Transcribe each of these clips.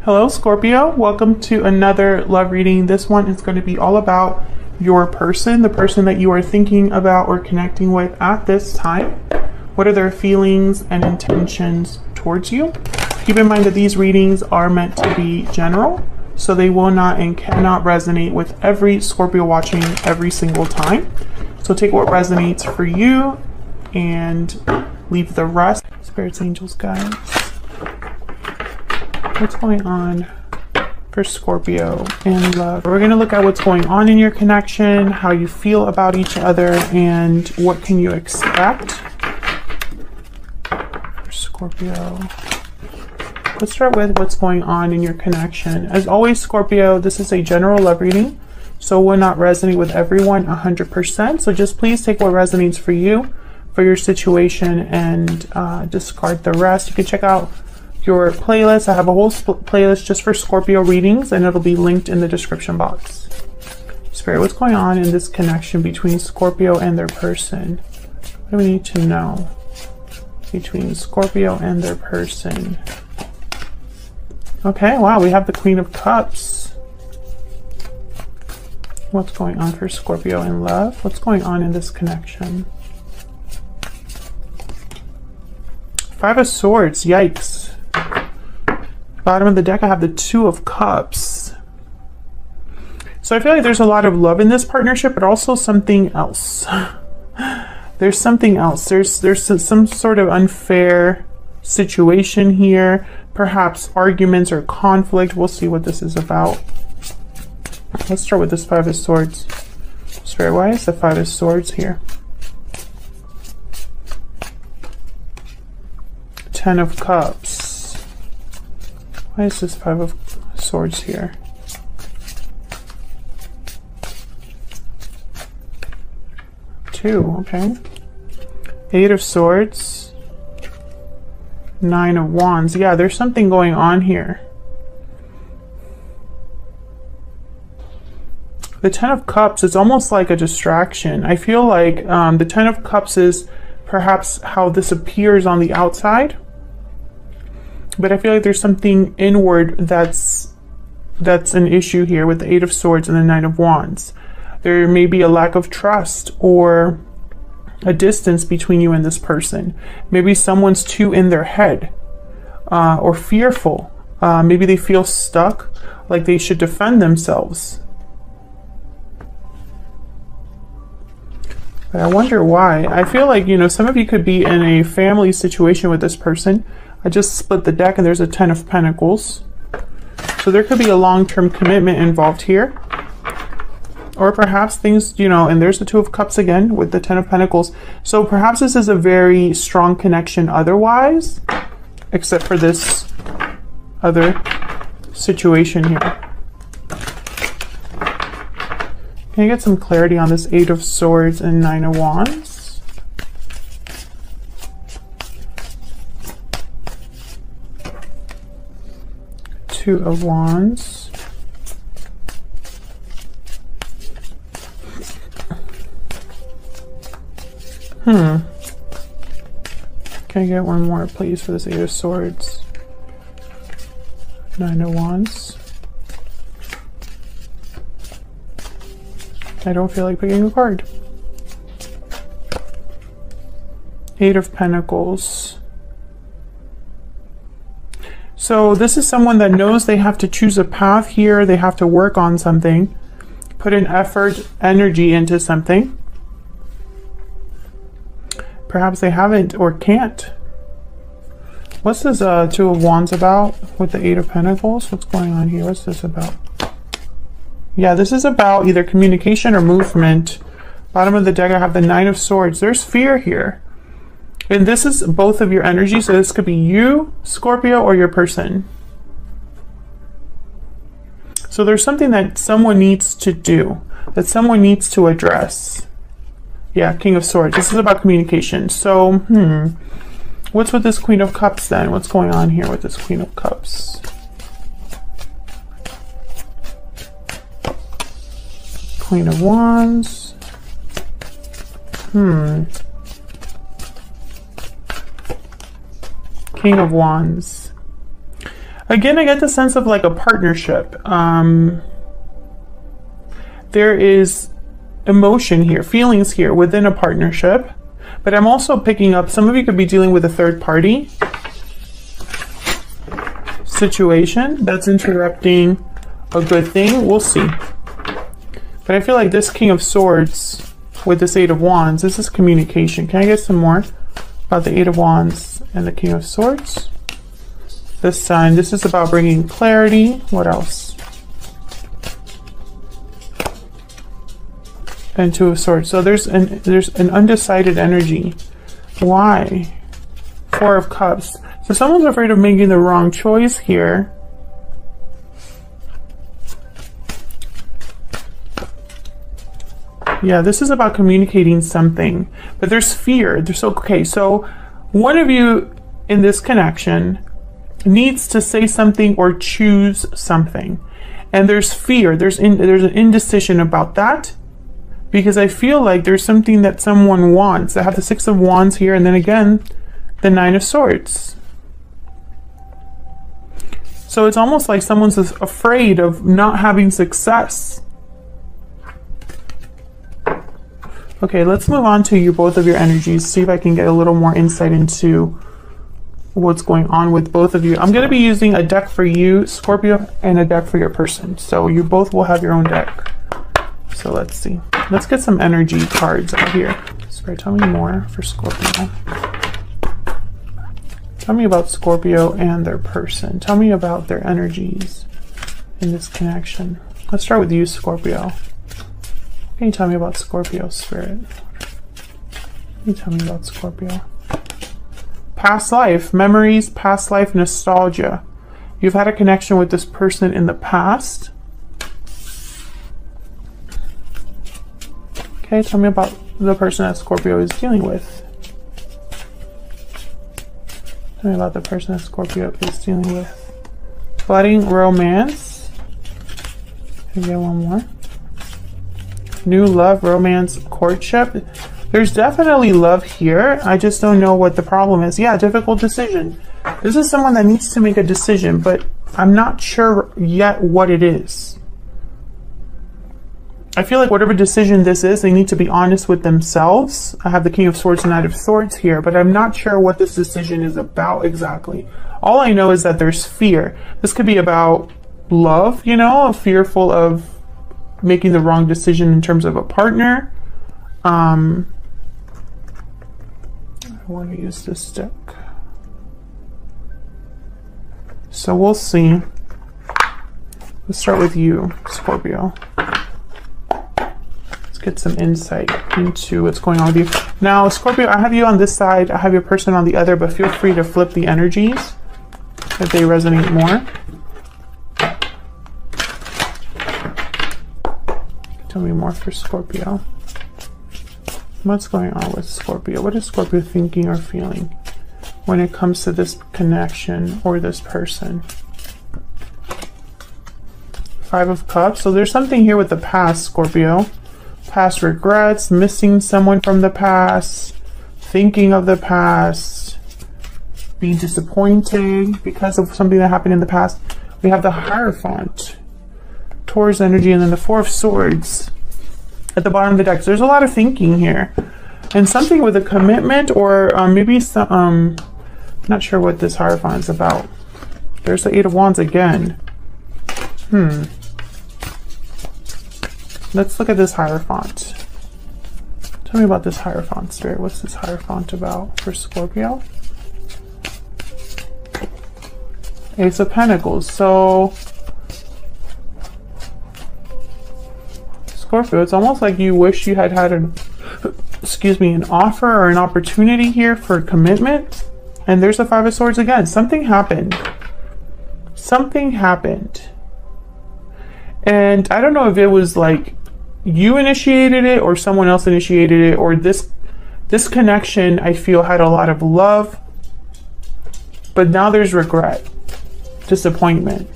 Hello Scorpio, welcome to another love reading. This one is going to be all about your person, the person that you are thinking about or connecting with at this time. What are their feelings and intentions towards you? Keep in mind that these readings are meant to be general, so they will not and cannot resonate with every Scorpio watching every single time. So take what resonates for you and leave the rest. Spirits, angels, guides. What's going on for Scorpio in love? We're going to look at what's going on in your connection, how you feel about each other, and what can you expect for Scorpio. Let's start with what's going on in your connection. As always, Scorpio, this is a general love reading, so it will not resonate with everyone 100%. So just please take what resonates for you, for your situation, and discard the rest. You can check out your playlist. I have a whole playlist just for Scorpio readings, and it'll be linked in the description box. Spirit, what's going on in this connection between Scorpio and their person? What do we need to know between Scorpio and their person? Okay, wow, we have the Queen of Cups. What's going on for Scorpio in love? What's going on in this connection? Five of Swords, yikes. Bottom of the deck, I have the Two of Cups. So I feel like there's a lot of love in this partnership, but also something else. There's something else. There's some sort of unfair situation here. Perhaps arguments or conflict. We'll see what this is about. Let's start with this Five of Swords. Spirit, why is the Five of Swords here? Ten of Cups. Why is this Five of Swords here? Two, okay. Eight of Swords. Nine of Wands. Yeah, there's something going on here. The Ten of Cups is almost like a distraction. I feel like the Ten of Cups is perhaps how this appears on the outside. But I feel like there's something inward that's an issue here with the Eight of Swords and the Nine of Wands. There may be a lack of trust or a distance between you and this person. Maybe someone's too in their head or fearful. Maybe they feel stuck, like they should defend themselves. But I wonder why. I feel like, some of you could be in a family situation with this person. I just split the deck and there's a Ten of Pentacles. So there could be a long-term commitment involved here. Or perhaps things, and there's the Two of Cups again with the Ten of Pentacles. So perhaps this is a very strong connection otherwise, except for this other situation here. Can you get some clarity on this Eight of Swords and Nine of Wands? Two of Wands. Can I get one more, please, for this Eight of Swords? Nine of Wands. I don't feel like picking a card. Eight of Pentacles. So this is someone that knows they have to choose a path here. They have to work on something, put an effort, energy into something. Perhaps they haven't or can't. What's this Two of Wands about with the Eight of Pentacles? What's going on here? What's this about? Yeah, this is about either communication or movement. Bottom of the deck, I have the Nine of Swords. There's fear here. And this is both of your energy, so this could be you, Scorpio, or your person. So there's something that someone needs to do, that someone needs to address. Yeah, King of Swords. This is about communication. So, what's with this Queen of Cups then? What's going on here with this Queen of Cups? Queen of Wands. King of Wands. Again, I get the sense of like a partnership. There is emotion here, feelings here within a partnership. But I'm also picking up, some of you could be dealing with a third party situation that's interrupting a good thing. We'll see. But I feel like this King of Swords with this Eight of Wands, this is communication. Can I get some more about the Eight of Wands and the King of Swords? The Sun, this is about bringing clarity. What else? And Two of Swords. So there's an undecided energy. Why? Four of Cups. So someone's afraid of making the wrong choice here. Yeah, this is about communicating something, but there's fear. Okay, so one of you in this connection needs to say something or choose something, and there's fear. There's an indecision about that, because I feel like there's something that someone wants. I have the Six of Wands here, and then again, the Nine of Swords. So it's almost like someone's afraid of not having success. Okay, let's move on to both of your energies. See if I can get a little more insight into what's going on with both of you. I'm going to be using a deck for you, Scorpio, and a deck for your person. So you both will have your own deck. So let's see. Let's get some energy cards out here. Spirit, tell me more for Scorpio. Tell me about Scorpio and their person. Tell me about their energies in this connection. Let's start with you, Scorpio. Can you tell me about Scorpio, Spirit? Can you tell me about Scorpio? Past life, memories, past life, nostalgia. You've had a connection with this person in the past. Okay, tell me about the person that Scorpio is dealing with. Tell me about the person that Scorpio is dealing with. Budding romance. Can we get one more? New love, romance, courtship. There's definitely love here. I just don't know what the problem is. Yeah, difficult decision. This is someone that needs to make a decision, but I'm not sure yet what it is. I feel like whatever decision this is, they need to be honest with themselves. I have the King of Swords and Knight of Swords here, but I'm not sure what this decision is about exactly. All I know is that there's fear. This could be about love, you know, fearful of making the wrong decision in terms of a partner. I want to use this deck. So we'll see. Let's start with you, Scorpio. Let's get some insight into what's going on with you. Now, Scorpio, I have you on this side, I have your person on the other, but feel free to flip the energies if they resonate more. Tell me more for Scorpio. What's going on with Scorpio? What is Scorpio thinking or feeling when it comes to this connection or this person? Five of Cups. So there's something here with the past, Scorpio. Past regrets, missing someone from the past, thinking of the past, being disappointed because of something that happened in the past. We have the Hierophant, Taurus energy, and then the Four of Swords at the bottom of the deck. So there's a lot of thinking here, and something with a commitment, or maybe some, not sure what this Hierophant is about. There's the Eight of Wands again. Let's look at this Hierophant. Tell me about this Hierophant, Spirit. What's this Hierophant about for Scorpio? Ace of Pentacles. So Scorpio, it's almost like you wish you had an offer or an opportunity here for commitment. And there's the Five of Swords again. Something happened. Something happened. And I don't know if it was like you initiated it or someone else initiated it, or this connection I feel had a lot of love, but now there's regret, disappointment.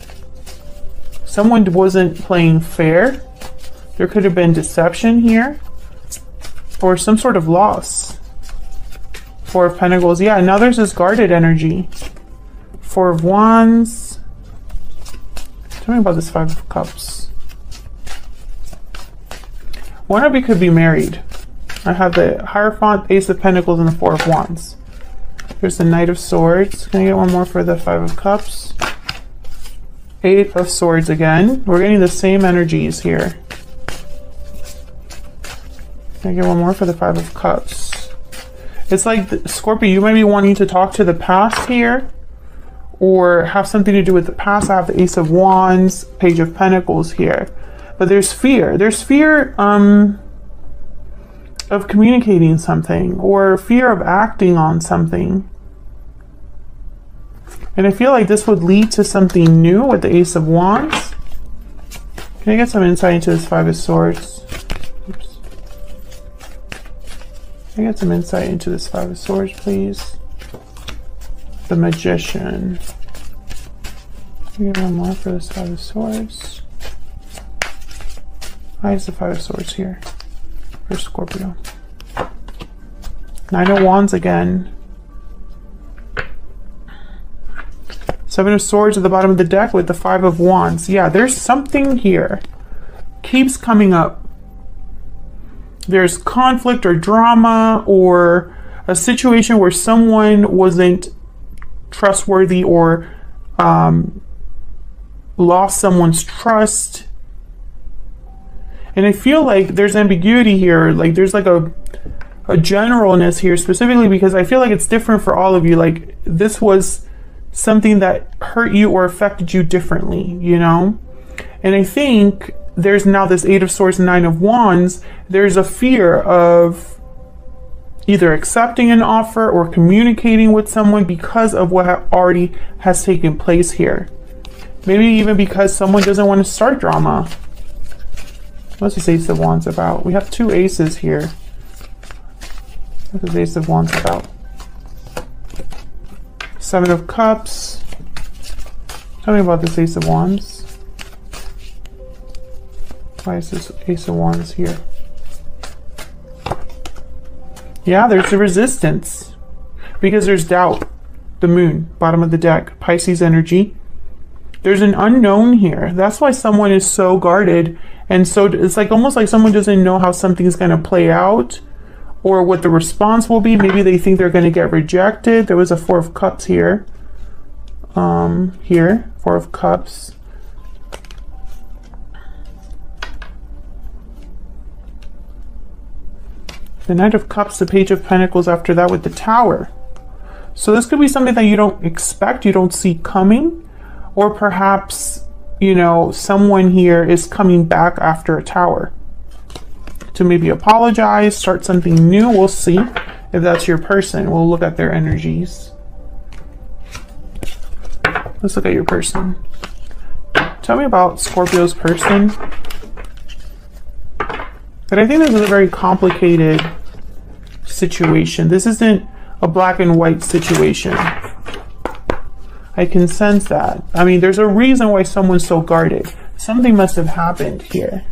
Someone wasn't playing fair. There could have been deception here, or some sort of loss. Four of Pentacles. Yeah, now there's this guarded energy. Four of Wands. Tell me about this Five of Cups. One of you could be married. I have the Hierophant, Ace of Pentacles, and the Four of Wands. There's the Knight of Swords. Can I get one more for the Five of Cups? Eight of Swords again. We're getting the same energies here. Can I get one more for the Five of Cups? It's like, Scorpio, you might be wanting to talk to the past here, or have something to do with the past. I have the Ace of Wands, Page of Pentacles here. But there's fear. There's fear of communicating something, or fear of acting on something. And I feel like this would lead to something new with the Ace of Wands. Can I get some insight into this Five of Swords? Oops. Can I get some insight into this Five of Swords, please? The Magician. Can I get one more for this Five of Swords? Why is the Five of Swords here for Scorpio? Nine of Wands again. Seven of Swords at the bottom of the deck with the Five of Wands. Yeah, there's something here. Keeps coming up. There's conflict or drama, or a situation where someone wasn't trustworthy, or lost someone's trust. And I feel like there's ambiguity here. Like there's like a generalness here, specifically because I feel like it's different for all of you. Like this was something that hurt you or affected you differently, you know? And I think there's now this Eight of Swords and Nine of Wands. There's a fear of either accepting an offer or communicating with someone because of what already has taken place here. Maybe even because someone doesn't want to start drama. What's this Ace of Wands about? We have two aces here. What's this Ace of Wands about? Seven of Cups. Tell me about this Ace of Wands. Why is this Ace of Wands here? Yeah, there's a resistance. Because there's doubt. The Moon, bottom of the deck. Pisces energy. There's an unknown here. That's why someone is so guarded. And so it's like almost like someone doesn't know how something's going to play out, or what the response will be. Maybe they think they're going to get rejected. There was a Four of Cups here. Here, Four of Cups. The Knight of Cups, the Page of Pentacles after that with the Tower. So this could be something that you don't expect, you don't see coming, or perhaps, you know, someone here is coming back after a Tower to maybe apologize, start something new. We'll see if that's your person. We'll look at their energies. Let's look at your person. Tell me about Scorpio's person. But I think this is a very complicated situation. This isn't a black and white situation. I can sense that. I mean, there's a reason why someone's so guarded. Something must have happened here.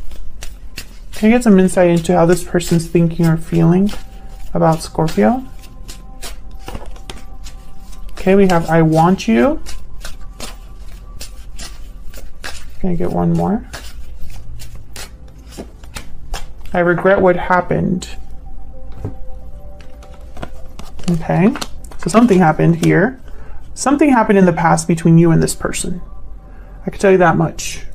Can I get some insight into how this person's thinking or feeling about Scorpio? Okay, we have I want you. Can I get one more? I regret what happened. Okay, so something happened here. Something happened in the past between you and this person. I can tell you that much.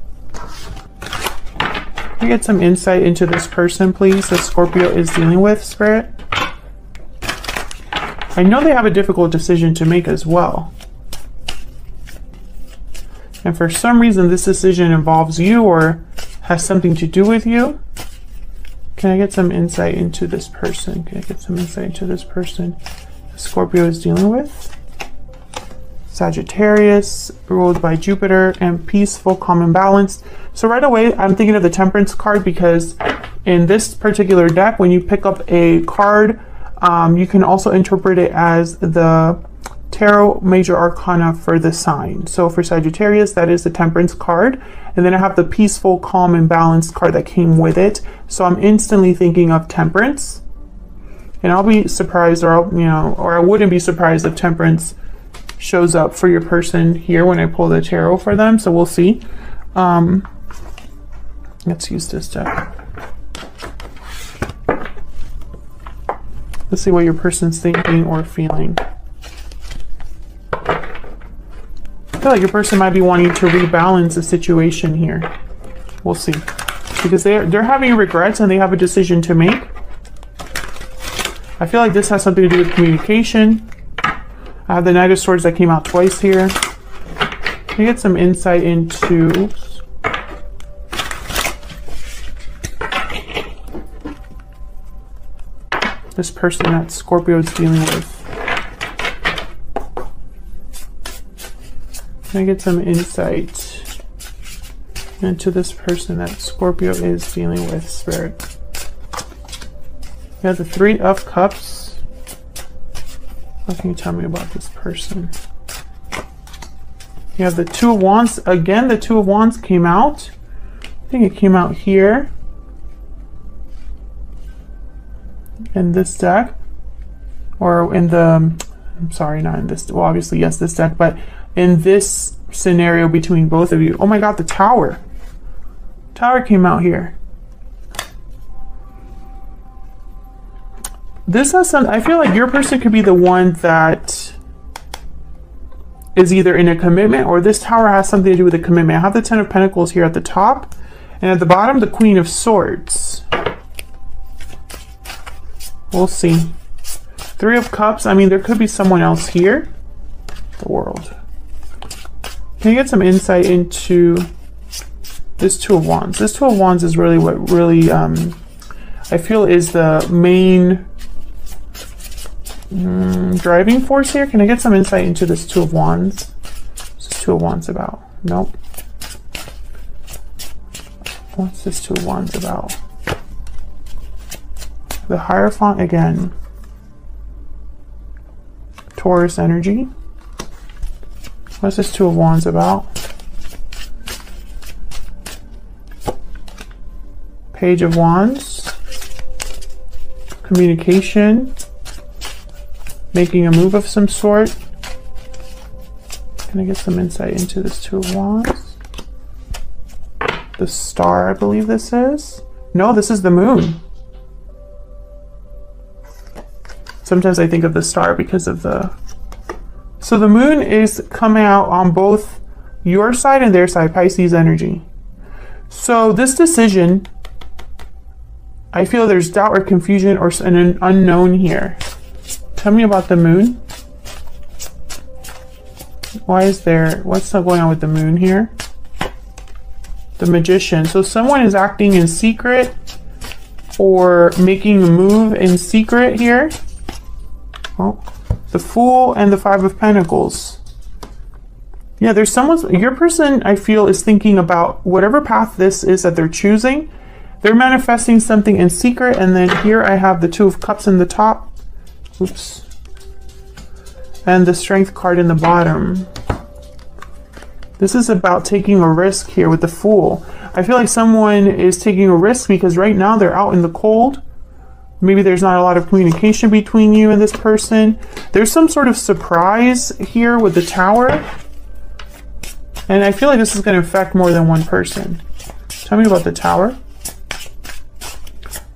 Can I get some insight into this person, please, that Scorpio is dealing with, Spirit? I know they have a difficult decision to make as well. And for some reason, this decision involves you or has something to do with you. Can I get some insight into this person? Can I get some insight into this person that Scorpio is dealing with? Sagittarius, ruled by Jupiter, and peaceful, calm, and balanced. So right away, I'm thinking of the Temperance card, because in this particular deck, when you pick up a card, you can also interpret it as the Tarot Major Arcana for the sign. So for Sagittarius, that is the Temperance card. And then I have the peaceful, calm, and balanced card that came with it. So I'm instantly thinking of Temperance. And I'll be surprised, or I wouldn't be surprised if Temperance shows up for your person here when I pull the tarot for them. So we'll see. Let's use this deck. Let's see what your person's thinking or feeling. I feel like your person might be wanting to rebalance the situation here. We'll see. Because they're having regrets and they have a decision to make. I feel like this has something to do with communication. I have the Knight of Swords that came out twice here. Can you get some insight into this person that Scorpio is dealing with? Can I get some insight into this person that Scorpio is dealing with, Spirit? You have the Three of Cups. What can you tell me about this person? You have the Two of Wands. Again, the Two of Wands came out. I think it came out here in this deck, or in the, I'm sorry, not in this, well, obviously yes, this deck, but in this scenario between both of you. Oh my god, the Tower. Tower came out here. This has some, I feel like your person could be the one that is either in a commitment, or this Tower has something to do with a commitment. I have the Ten of Pentacles here at the top, and at the bottom, the Queen of Swords. We'll see. Three of Cups, I mean, there could be someone else here. The World. Can you get some insight into this Two of Wands? This Two of Wands is really what really, I feel is the main driving force here. Can I get some insight into this Two of Wands? What's this Two of Wands about? Nope. What's this Two of Wands about? The Hierophant again. Taurus energy. What's this Two of Wands about? Page of Wands. Communication. Making a move of some sort. Can I get some insight into this Two of Wands? The Star, I believe this is. No, this is the Moon. Sometimes I think of the Star because of the... So the Moon is coming out on both your side and their side, Pisces energy. So this decision, I feel there's doubt or confusion or an unknown here. Tell me about the Moon. Why is there... What's going on with the Moon here? The Magician. So someone is acting in secret or making a move in secret here. Oh, the Fool and the Five of Pentacles. Yeah, there's someone, your person, I feel, is thinking about whatever path this is that they're choosing. They're manifesting something in secret, and then here I have the Two of Cups in the top. Oops. And the Strength card in the bottom. This is about taking a risk here with the Fool. I feel like someone is taking a risk because right now they're out in the cold. Maybe there's not a lot of communication between you and this person. There's some sort of surprise here with the Tower. And I feel like this is going to affect more than one person. Tell me about the Tower.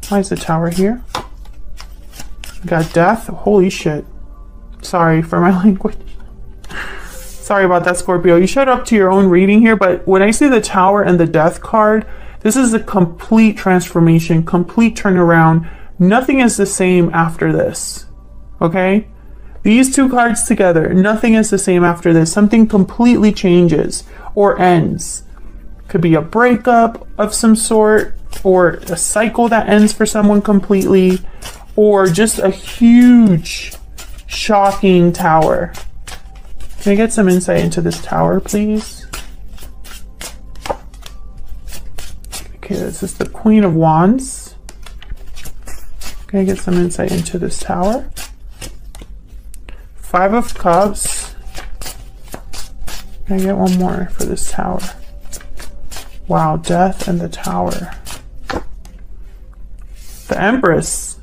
Why is the Tower here? We got Death. Holy shit. Sorry for my language. Sorry about that, Scorpio. You showed up to your own reading here, but when I see the Tower and the Death card, this is a complete transformation, complete turnaround. Nothing is the same after this, okay? These two cards together, nothing is the same after this. Something completely changes or ends. Could be a breakup of some sort, or a cycle that ends for someone completely, or just a huge, shocking Tower. Can I get some insight into this Tower, please? Okay, this is the Queen of Wands. Can I get some insight into this Tower? Five of Cups. Can I get one more for this Tower? Wow, Death and the Tower. The Empress.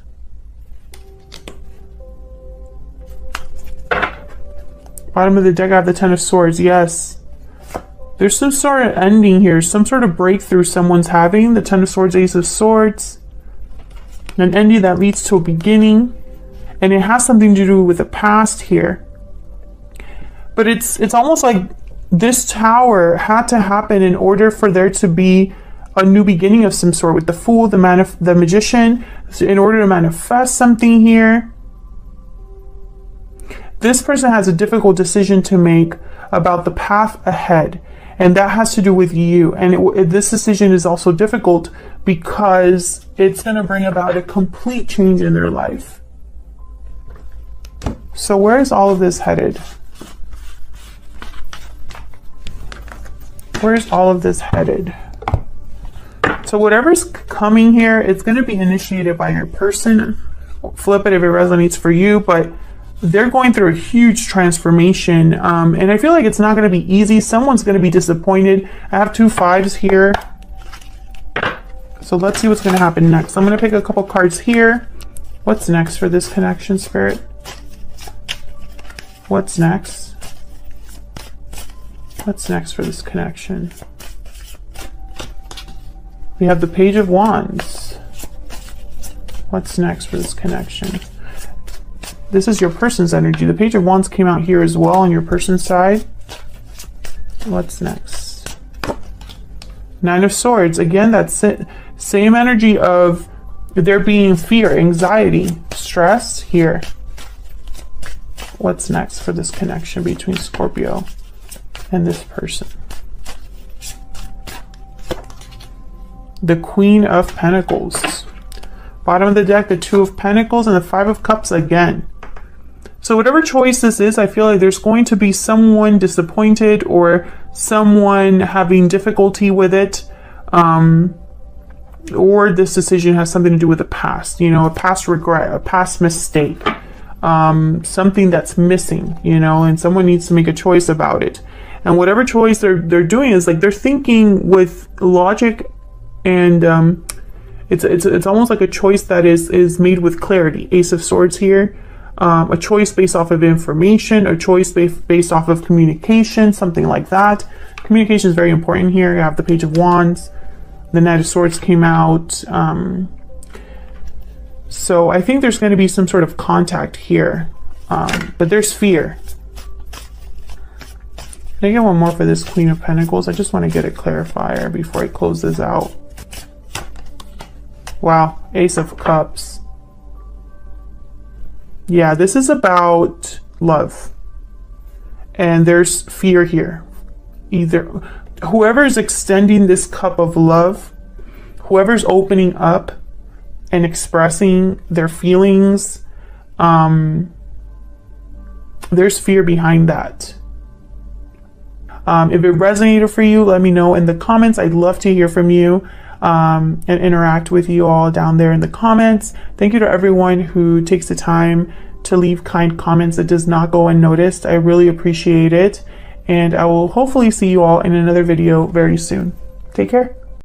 Bottom of the deck, I have the Ten of Swords. Yes. There's some sort of ending here, some sort of breakthrough someone's having. The Ten of Swords, Ace of Swords. An ending that leads to a beginning. And it has something to do with the past here. But it's almost like this Tower had to happen in order for there to be a new beginning of some sort, with the Fool, the Magician, in order to manifest something here. This person has a difficult decision to make about the path ahead, and that has to do with you. And this decision is also difficult because it's going to bring about a complete change in their life. So where is all of this headed? Where's all of this headed? So whatever's coming here, it's going to be initiated by your person. Flip it if it resonates for you, but they're going through a huge transformation. And I feel like it's not going to be easy. Someone's going to be disappointed. I have 2 5s here. So let's see what's going to happen next. I'm going to pick a couple cards here. What's next for this connection, Spirit? What's next? What's next for this connection? We have the Page of Wands. What's next for this connection? This is your person's energy. The Page of Wands came out here as well on your person's side. What's next? 9 of Swords. Again, that's it. Same energy of there being fear, anxiety, stress here. What's next for this connection between Scorpio and this person? The Queen of Pentacles. Bottom of the deck, the 2 of Pentacles and the 5 of Cups again. So whatever choice this is, I feel like there's going to be someone disappointed or someone having difficulty with it. Or this decision has something to do with the past, you know, a past regret, a past mistake, something that's missing, you know, and someone needs to make a choice about it. And whatever choice they're doing is like they're thinking with logic, and it's almost like a choice that is made with clarity. Ace of Swords here. A choice based off of information, a choice based off of communication, something like that. Communication is very important here. You have the Page of Wands. The Knight of Swords came out. So I think there's going to be some sort of contact here. But there's fear. Can I get one more for this Queen of Pentacles? I just want to get a clarifier before I close this out. Wow. Ace of Cups. Yeah, this is about love. And there's fear here. Either whoever's extending this cup of love, whoever's opening up and expressing their feelings, there's fear behind that. If it resonated for you, let me know in the comments. I'd love to hear from you and interact with you all down there in the comments. Thank you to everyone who takes the time to leave kind comments. It does not go unnoticed. I really appreciate it. And I will hopefully see you all in another video very soon. Take care.